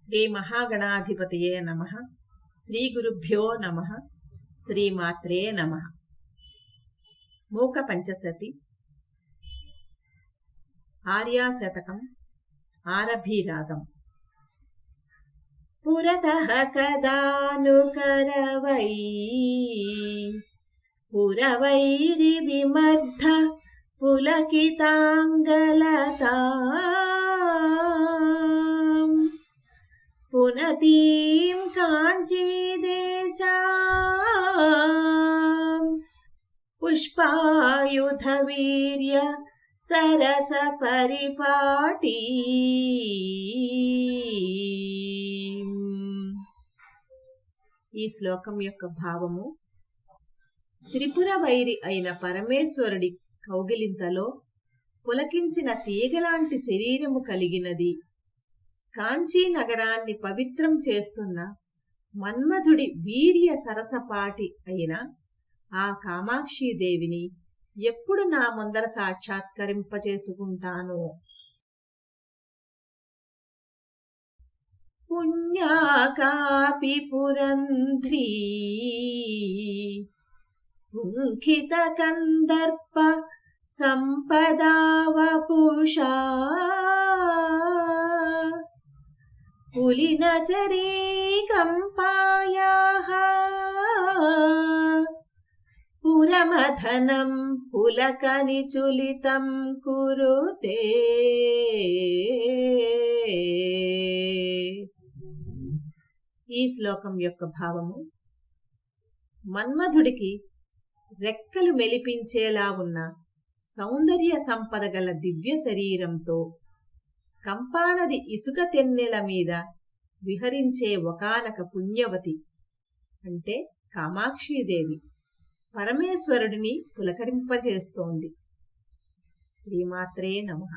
శ్రీ మహాగణాధిపతయే నమః. శ్రీ గురుభ్యో నమః. శ్రీమాత్రే నమః. మూక పంచశతి, ఆర్యాశతకం, ఆరభీరాగం. పురతః కదాను కరవై పురవైరి విమర్ధ పులకితాంగలతా పునతీం కాంచీదేశాం పుష్పాయుధవీర్య సరస పరిపాటీ. ఈ శ్లోకం యొక్క భావము: త్రిపుర వైరి అయిన పరమేశ్వరుడి కౌగిలింతలో పులకించిన తీగలాంటి శరీరము కలిగినది, కాంచీ నగరాన్ని పవిత్రం చేస్తున్న మన్మధుడి వీర్య సరసపాటి అయిన ఆ కామాక్షీదేవిని ఎప్పుడు నా ముందర సాక్షాత్కరింపచేసుకుంటాను. పుణ్యాకాపి పురంధ్రీ పుంఖిత కందర్ప సంపదావపుషా పులినచరీ కంపాయాః పురమధనం పులకనిచులితం కురుతే. ఈ శ్లోకం యొక్క భావము: మన్మధుడికి రెక్కలు మెలిపించేలా ఉన్న సౌందర్య సంపద గల దివ్య శరీరంతో కంపానది ఇసుక తెన్నెల మీద విహరించే ఒకానొక పుణ్యవతి అంటే కామాక్షీదేవి పరమేశ్వరుడిని పులకరింపజేస్తోంది. శ్రీమాత్రే నమః.